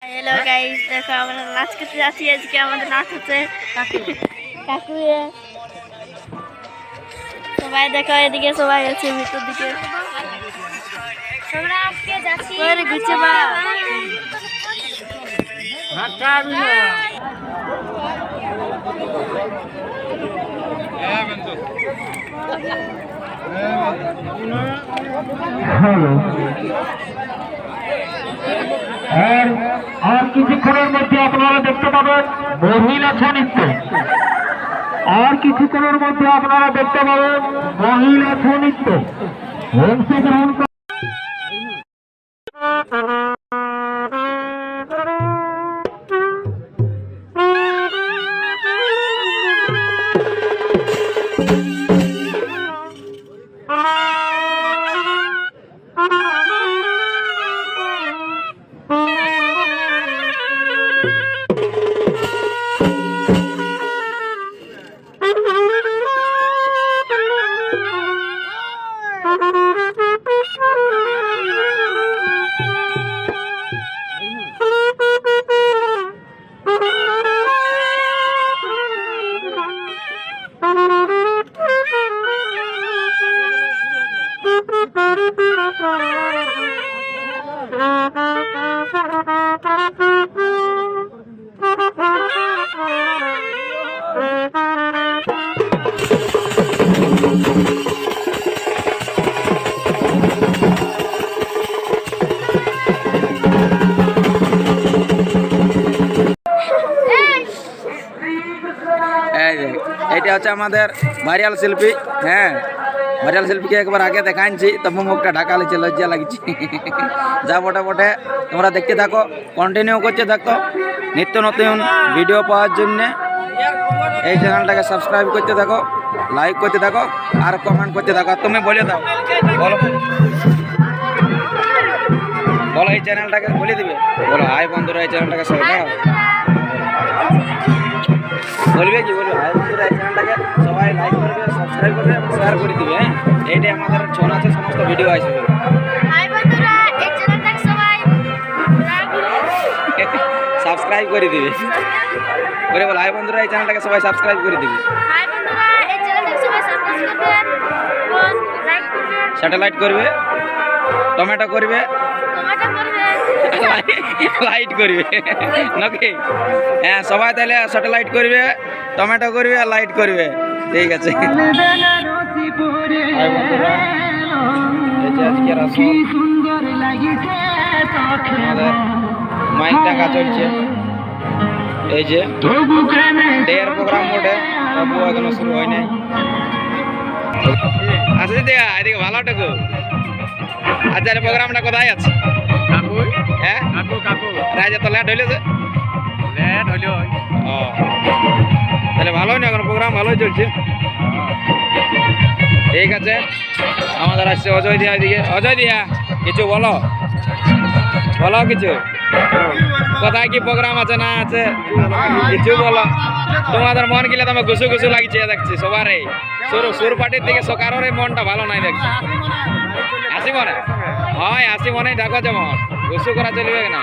Hello guys, देखो আমরা নাচ করতে যাচ্ছি। আজকে আমাদের নাচ হচ্ছে কাকু সবাই দেখো, এদিকে সবাই আছে ভিতর দিকে। আমরা আজকে যাচ্ছি ওরে গুছে বা ঢাকা বিনা হ্যালো আর কিছুক্ষণের মধ্যে আপনারা দেখতে পাবেন মহিলা নৃত্য। আর কিছুক্ষণের মধ্যে আপনারা দেখতে পাবেন মহিলা নৃত্য। অংশগ্রহণ এটা হচ্ছে আমাদের ভাইরাল শিল্পী। হ্যাঁ, ভাইরাল শিল্পীকে একবার আগে দেখাচ্ছি, তবু মুখটা ঢাকা লিখছে, লজ্জা লাগছে। যা বটে বটে, তোমরা দেখতে থাকো, কন্টিনিউ করতে থাকো। নিত্য নতুন ভিডিও পাওয়ার জন্য এই চ্যানেলটাকে সাবস্ক্রাইব করতে থাকো, লাইক করতে থাকো আর কমেন্ট করতে থাকো। তুমি বলে দাও, বলো বলো এই চ্যানেলটাকে বলে দিবে, বলো হাই বন্ধুরা এই চ্যানেলটাকে বলবে কি বলবে, হাই বন্ধুরা এই চ্যানেলটাকে সবাই লাইক করবে, সাবস্ক্রাইব করবে এবং শেয়ার করে দিবে। হ্যাঁ, এইটাই আমাদের ছৌ নাচের সমস্ত ভিডিও আসবে। হাই বন্ধুরা এই চ্যানেলটাকে সবাই সাবস্ক্রাইব করে দিবে, বলে বলো হাই বন্ধুরা এই চ্যানেলটাকে সবাই সাবস্ক্রাইব করে দিবে। হাই বন্ধুরা এই চ্যানেলটাকে সবাই সাবস্ক্রাইব করবেন এবং লাইক করবেন, স্যাটেলাইট করবে, টমেটো করবে, লাইট করবে নাকি? হ্যাঁ, সবাই তাহলে স্যাটেলাইট করবে, টমেটো করবে আর লাইট করবে। ঠিক আছে, মাইক টাকা চলছে, এই যে ডের প্রোগ্রাম ওঠে, তবু এখনো শুরু হয় নাই। আচ্ছা দেখা এদিকে ভালোটুকু। আচ্ছা, প্রোগ্রামটা কোথায় আছে? হ্যাঁ, রাজা তো লেট হইলে তাহলে ভালোই না, এখন প্রোগ্রাম ভালোই চলছে। ঠিক আছে, আমাদের আসছে অজয় দিয়া। এদিকে অজয় দিয়া, কিছু বলো, বলো কিছু। কোথায় কি প্রোগ্রাম আছে না আছে কিছু বলো। তোমাদের মন গেলে তোমার গুছু গুছু লাগছে দেখছি সবারই। সুর পার্টির দিকে কারোর মনটা ভালো নাই দেখছি। আসি মনে হয়, আসি মনে ডাকো, যেমন গুছু করা চলবে না।